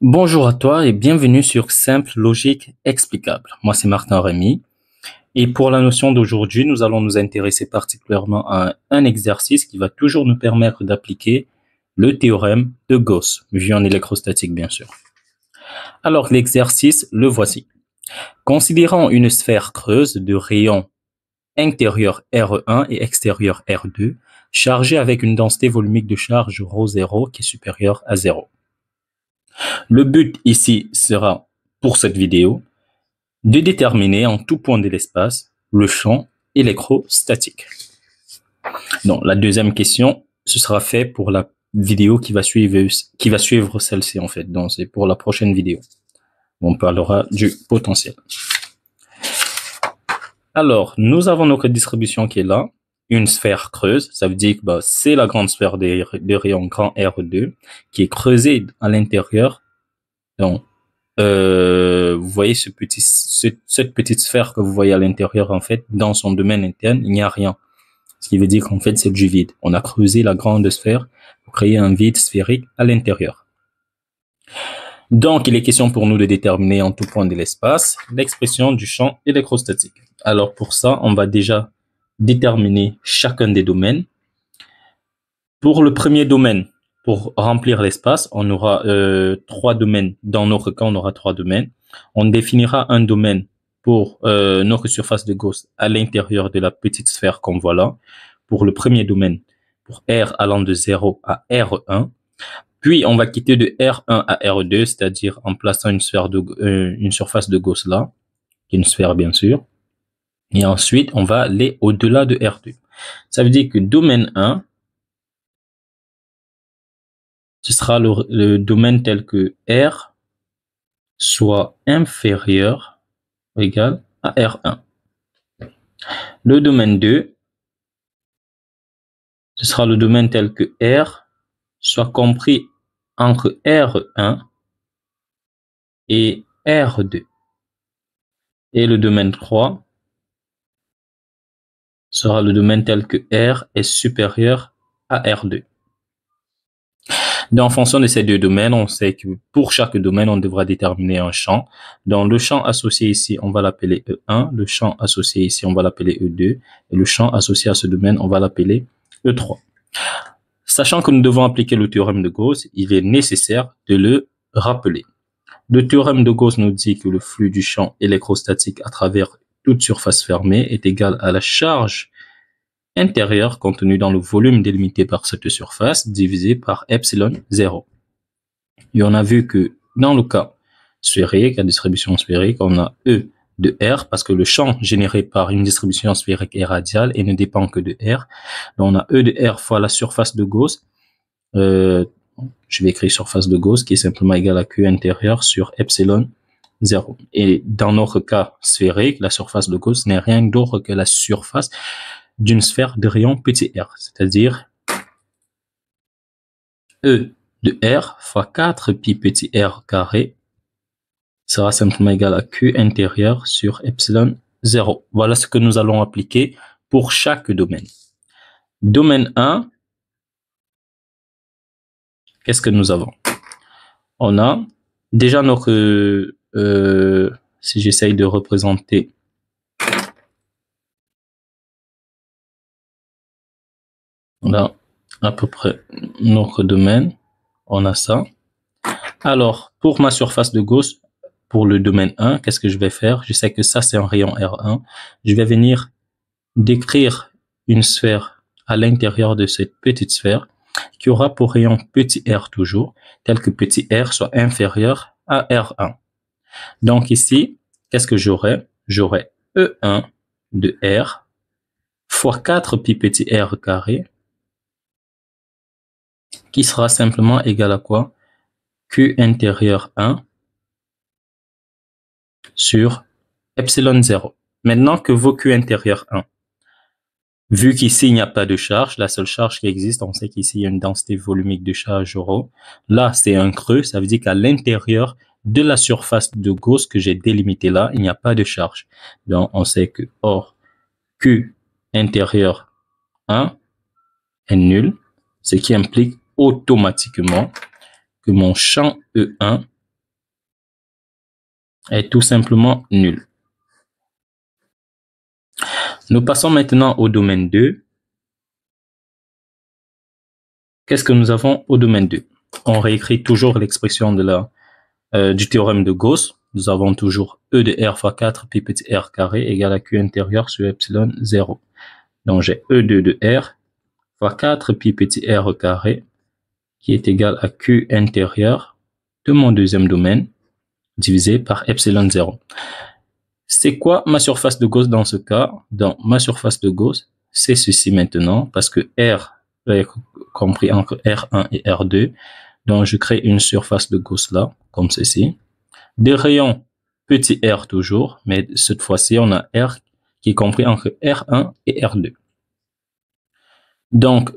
Bonjour à toi et bienvenue sur Simple Logique Explicable. Moi, c'est Martin Rémy. Et pour la notion d'aujourd'hui, nous allons nous intéresser particulièrement à un exercice qui va toujours nous permettre d'appliquer le théorème de Gauss, vu en électrostatique, bien sûr. Alors, l'exercice, le voici. Considérant une sphère creuse de rayon intérieur R1 et extérieur R2, chargée avec une densité volumique de charge ρ0 qui est supérieure à 0. Le but ici sera, pour cette vidéo, de déterminer en tout point de l'espace le champ électrostatique. Donc, la deuxième question, ce sera fait pour la vidéo qui va suivre celle-ci en fait. Donc, c'est pour la prochaine vidéo. On parlera du potentiel. Alors, nous avons notre distribution qui est là. Une sphère creuse, ça veut dire que c'est la grande sphère de rayon grand R2 qui est creusée à l'intérieur. Donc, vous voyez cette petite sphère que vous voyez à l'intérieur, en fait, dans son domaine interne, il n'y a rien. Ce qui veut dire qu'en fait, c'est du vide. On a creusé la grande sphère pour créer un vide sphérique à l'intérieur. Donc, il est question pour nous de déterminer en tout point de l'espace l'expression du champ électrostatique. Alors, pour ça, on va déjà déterminer chacun des domaines. Pour le premier domaine, pour remplir l'espace, on aura trois domaines. Dans notre cas, on aura trois domaines. On définira un domaine pour notre surface de Gauss à l'intérieur de la petite sphère qu'on voit là. Pour le premier domaine, pour R allant de 0 à R1. Puis, on va quitter de R1 à R2, c'est-à-dire en plaçant une surface de Gauss là, qui est une sphère bien sûr. Et ensuite, on va aller au-delà de R2. Ça veut dire que domaine 1, ce sera le domaine tel que R soit inférieur ou égal à R1. Le domaine 2, ce sera le domaine tel que R soit compris entre R1 et R2. Et le domaine 3 sera le domaine tel que R est supérieur à R2. Donc, en fonction de ces deux domaines, on sait que pour chaque domaine, on devra déterminer un champ. Donc, le champ associé ici, on va l'appeler E1. Le champ associé ici, on va l'appeler E2. Et le champ associé à ce domaine, on va l'appeler E3. Sachant que nous devons appliquer le théorème de Gauss, il est nécessaire de le rappeler. Le théorème de Gauss nous dit que le flux du champ électrostatique à travers toute surface fermée est égal à la charge intérieur contenu dans le volume délimité par cette surface divisé par epsilon 0. Et on a vu que dans le cas sphérique, la distribution sphérique, on a E de R parce que le champ généré par une distribution sphérique est radial et ne dépend que de R. Donc on a E de R fois la surface de Gauss. Je vais écrire surface de Gauss qui est simplement égale à Q intérieur sur epsilon 0. Et dans notre cas sphérique, la surface de Gauss n'est rien d'autre que la surface d'une sphère de rayon petit r, c'est-à-dire E de R fois 4 pi petit r carré sera simplement égal à Q intérieur sur epsilon 0. Voilà ce que nous allons appliquer pour chaque domaine. Domaine 1, qu'est-ce que nous avons? On a déjà notre, si j'essaye de représenter on a à peu près notre domaine, on a ça. Alors, pour ma surface de Gauss, pour le domaine 1, qu'est-ce que je vais faire? Je sais que ça, c'est un rayon R1. Je vais venir décrire une sphère à l'intérieur de cette petite sphère qui aura pour rayon petit r toujours, tel que petit r soit inférieur à R1. Donc ici, qu'est-ce que j'aurai? J'aurai E1 de R fois 4 pi petit r carré qui sera simplement égal à quoi? Q intérieur 1 sur epsilon 0. Maintenant que vaut Q intérieur 1? Vu qu'ici, il n'y a pas de charge, la seule charge qui existe, on sait qu'ici, il y a une densité volumique de charge ρ. Là, c'est un creux, ça veut dire qu'à l'intérieur de la surface de Gauss que j'ai délimitée là, il n'y a pas de charge. Donc, on sait que, or, Q intérieur 1 est nul, ce qui implique automatiquement que mon champ E1 est tout simplement nul. Nous passons maintenant au domaine 2. Qu'est-ce que nous avons au domaine 2? On réécrit toujours l'expression du théorème de Gauss. Nous avons toujours E de R fois 4 pi petit r carré égale à Q intérieur sur epsilon 0. Donc j'ai E2 de R fois 4 pi petit r carré qui est égal à Q intérieur de mon deuxième domaine divisé par epsilon 0. C'est quoi ma surface de Gauss dans ce cas? Donc ma surface de Gauss, c'est ceci maintenant, parce que R est compris entre R1 et R2. Donc je crée une surface de Gauss là, comme ceci. Des rayons petit r toujours, mais cette fois-ci on a R qui est compris entre R1 et R2. Donc,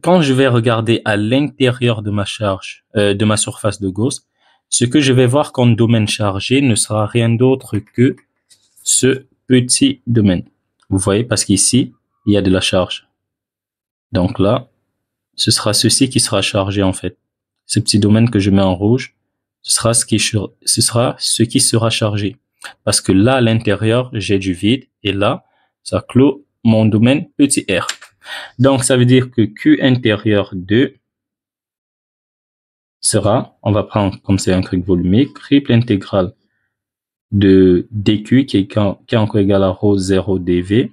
quand je vais regarder à l'intérieur de ma charge, de ma surface de Gauss, ce que je vais voir comme domaine chargé ne sera rien d'autre que ce petit domaine. Vous voyez, parce qu'ici, il y a de la charge. Donc là, ce sera ceci qui sera chargé en fait. Ce petit domaine que je mets en rouge, ce sera ce qui sera chargé. Parce que là, à l'intérieur, j'ai du vide et là, ça clôt mon domaine petit r. Donc, ça veut dire que Q intérieur 2 sera, on va prendre comme c'est un truc volumique, triple intégrale de dq qui est encore égal à ρ 0 dv.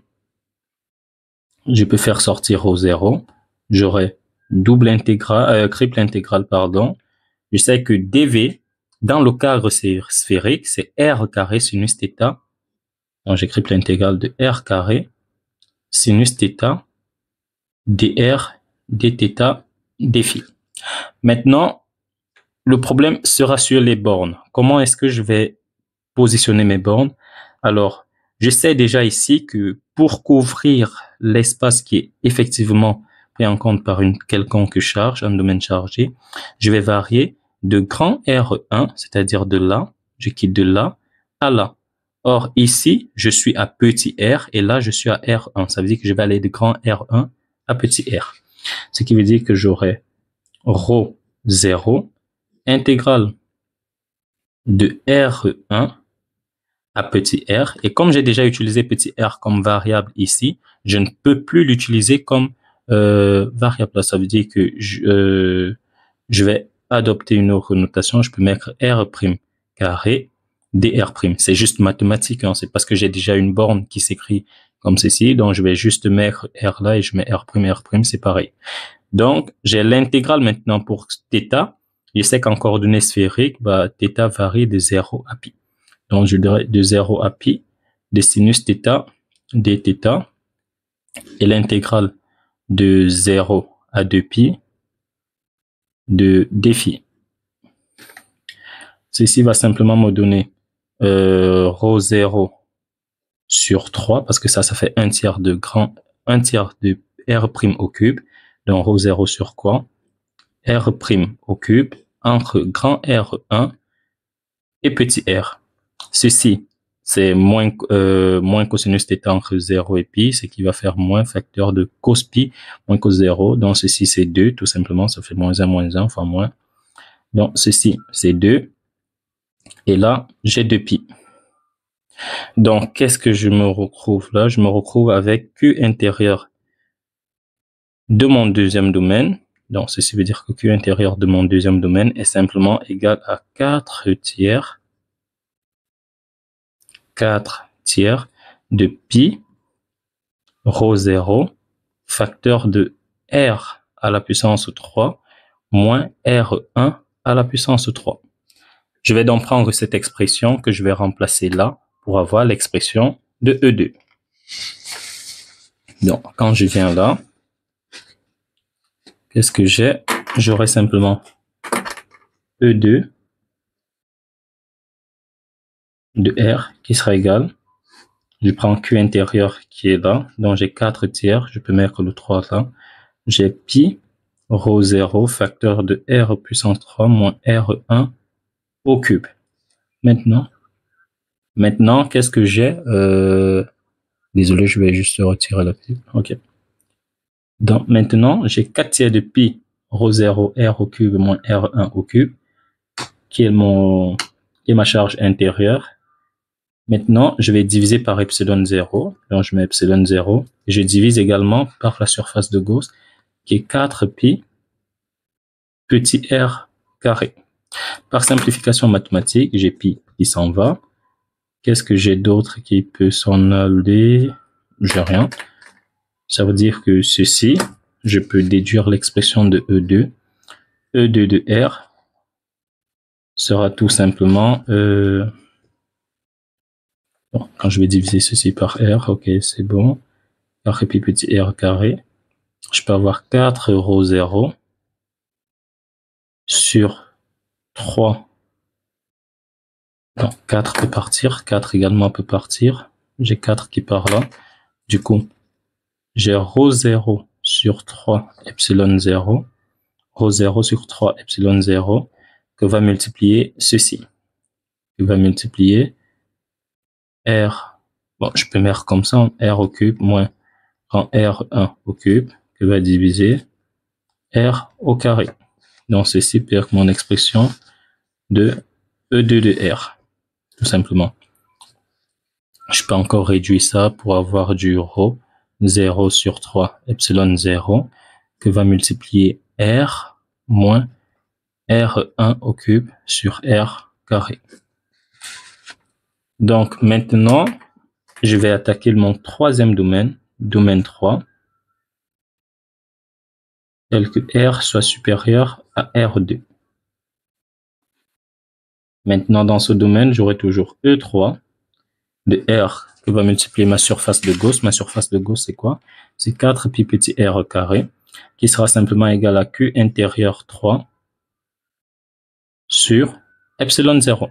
Je peux faire sortir ρ 0. J'aurai triple intégrale, pardon. Je sais que dv, dans le cadre sphérique, c'est r carré sinus θ. Donc, j'écris triple intégrale de r carré sinus θ dr dθ dφ. Maintenant, le problème sera sur les bornes. Comment est-ce que je vais positionner mes bornes? Alors, je sais déjà ici que pour couvrir l'espace qui est effectivement pris en compte par une quelconque charge, un domaine chargé, je vais varier de grand R1, c'est-à-dire de là, je quitte de là à là. Or, ici, je suis à petit r et là, je suis à R1. Ça veut dire que je vais aller de grand R1 à petit r. Ce qui veut dire que j'aurai ρ 0 intégrale de R1 à petit r. Et comme j'ai déjà utilisé petit r comme variable ici, je ne peux plus l'utiliser comme variable. Ça veut dire que je vais adopter une autre notation. Je peux mettre r' carré dr'. C'est juste mathématique. Hein. C'est parce que j'ai déjà une borne qui s'écrit comme ceci. Donc, je vais juste mettre r là et je mets r', c'est pareil. Donc, j'ai l'intégrale maintenant pour θ. Je sais qu'en coordonnées sphériques, θ varie de 0 à pi. Donc, je dirais de 0 à pi de sinus θ dθ et l'intégrale de 0 à 2 pi de dφ. Ceci va simplement me donner ρ 0 sur 3 parce que ça fait 1/3 de r' au cube. Donc, ρ 0 sur quoi? R' au cube entre grand R1 et petit r. Ceci, c'est moins cosinus θ entre 0 et pi, ce qui va faire moins facteur de cos pi, moins cos 0. Donc, ceci, c'est 2, tout simplement. Ça fait moins 1, enfin moins. Donc, ceci, c'est 2. Et là, j'ai 2 pi. Donc, qu'est-ce que je me retrouve là? Je me retrouve avec Q intérieur de mon deuxième domaine. Donc, ceci veut dire que Q intérieur de mon deuxième domaine est simplement égal à 4 tiers de pi ρ 0 facteur de r à la puissance 3 moins r1 à la puissance 3. Je vais donc prendre cette expression que je vais remplacer là pour avoir l'expression de E2. Donc, quand je viens là, qu'est-ce que j'ai? J'aurai simplement E2 de R qui sera égal. Je prends Q intérieur qui est là. Donc, j'ai 4 tiers. Je peux mettre le 3 là. J'ai pi ρ 0 facteur de R puissance 3 moins R1 au cube. Maintenant, qu'est-ce que j'ai? Désolé, je vais juste retirer la pile. OK. Donc, maintenant, j'ai 4 tiers de pi ρ 0 R au cube moins R1 au cube, qui est ma charge intérieure. Maintenant, je vais diviser par epsilon 0. Donc, je mets epsilon 0. Et je divise également par la surface de Gauss, qui est 4pi petit r carré. Par simplification mathématique, j'ai pi qui s'en va. Qu'est-ce que j'ai d'autre qui peut s'en aller? J'ai rien. Ça veut dire que ceci, je peux déduire l'expression de E2. E2 de R sera tout simplement... bon, quand je vais diviser ceci par R, ok, c'est bon. Carré pi petit r carré. Je peux avoir 4 rho 0 sur 3. Donc 4 peut partir, 4 également peut partir. J'ai 4 qui part là. Du coup, j'ai rho 0 sur 3 epsilon 0. Rho 0 sur 3 epsilon 0 que va multiplier ceci. Que va multiplier R. Bon, je peux mettre comme ça, R au cube moins grand R1 au cube que va diviser R au carré. Donc ceci peut être mon expression de E2 de R, tout simplement. Je peux encore réduire ça pour avoir du rho 0 sur 3 epsilon 0 que va multiplier R moins R1 au cube sur R carré. Donc maintenant, je vais attaquer mon troisième domaine, domaine 3, tel que R soit supérieur à R2. Maintenant, dans ce domaine, j'aurai toujours E3 de R que va multiplier ma surface de Gauss. Ma surface de Gauss, c'est quoi? C'est 4 pi petit r carré, qui sera simplement égal à Q intérieur 3 sur epsilon 0.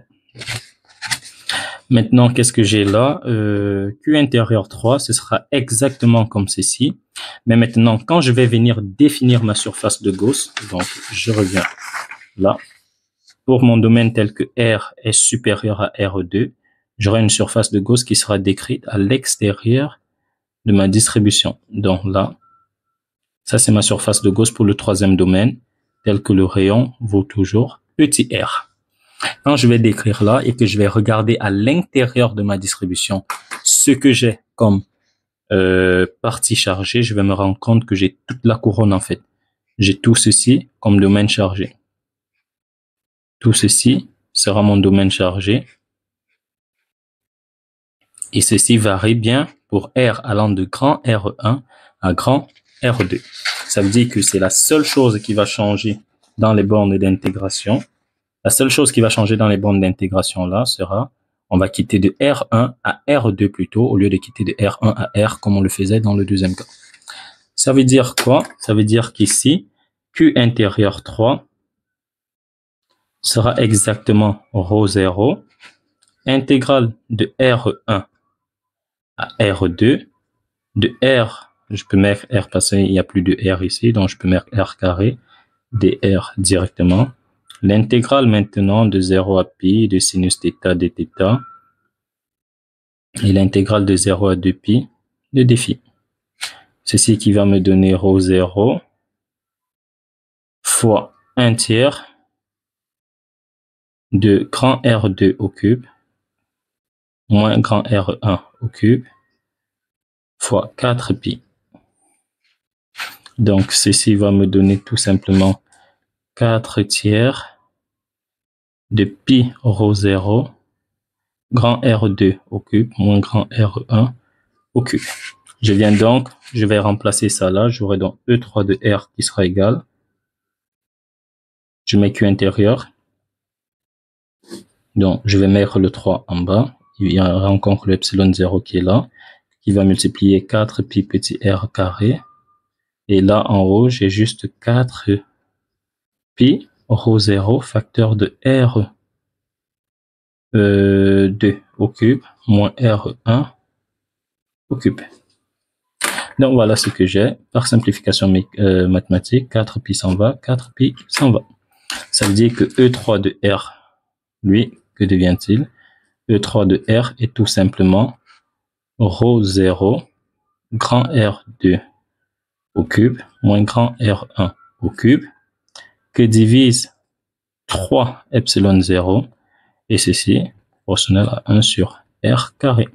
Maintenant, qu'est-ce que j'ai là? Q intérieur 3, ce sera exactement comme ceci. Mais maintenant, quand je vais venir définir ma surface de Gauss, donc je reviens là, pour mon domaine tel que R est supérieur à R2, j'aurai une surface de Gauss qui sera décrite à l'extérieur de ma distribution. Donc là, ça c'est ma surface de Gauss pour le troisième domaine, tel que le rayon vaut toujours petit r. Quand je vais décrire là et que je vais regarder à l'intérieur de ma distribution ce que j'ai comme partie chargée, je vais me rendre compte que j'ai toute la couronne en fait. J'ai tout ceci comme domaine chargé. Tout ceci sera mon domaine chargé. Et ceci varie bien pour R allant de grand R1 à grand R2. Ça veut dire que c'est la seule chose qui va changer dans les bornes d'intégration. La seule chose qui va changer dans les bornes d'intégration là sera, on va quitter de R1 à R2 plutôt, au lieu de quitter de R1 à R comme on le faisait dans le deuxième cas. Ça veut dire quoi? Ça veut dire qu'ici, Q intérieur 3 sera exactement rho 0, intégrale de R1 à R2, de R, je peux mettre R parce qu'il n'y a plus de R ici, donc je peux mettre R carré, dr directement. L'intégrale maintenant de 0 à pi de sinus θ dθ et l'intégrale de 0 à 2pi de dφ. Ceci qui va me donner rho 0 fois 1 tiers de grand R2 au cube moins grand R1 au cube fois 4pi. Donc ceci va me donner tout simplement 4 tiers de pi rho 0 grand R2 au cube moins grand R1 au cube. Je vais remplacer ça là, j'aurai donc E3 de R qui sera égal. Je mets Q intérieur. Donc je vais mettre le 3 en bas. Il y aura encore le epsilon 0 qui est là, qui va multiplier 4 pi petit r carré. Et là en haut, j'ai juste 4 pi rho 0 facteur de R 2 au cube moins R1 au cube. Donc voilà ce que j'ai. Par simplification mathématique, 4 pi s'en va, 4 pi s'en va. Ça veut dire que E3 de R, lui, que devient-il? E3 de R est tout simplement rho 0 grand R2 au cube moins grand R1 au cube que divise 3 epsilon 0 et ceci proportionnel à 1 sur R carré.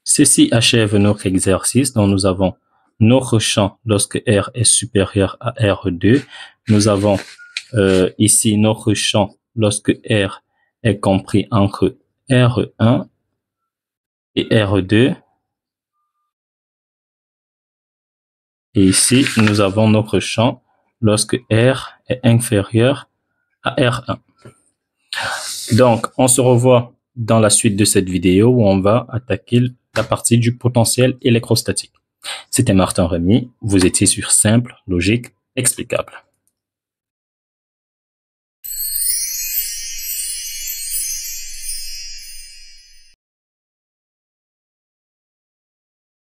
Ceci achève notre exercice dont nous avons notre champ lorsque R est supérieur à R2. Nous avons ici notre champ lorsque R est compris entre R1 et R2. Et ici, nous avons notre champ lorsque R est inférieur à R1. Donc, on se revoit dans la suite de cette vidéo où on va attaquer la partie du potentiel électrostatique. C'était Martin Rémy, vous étiez sur Simple Logique Explicable.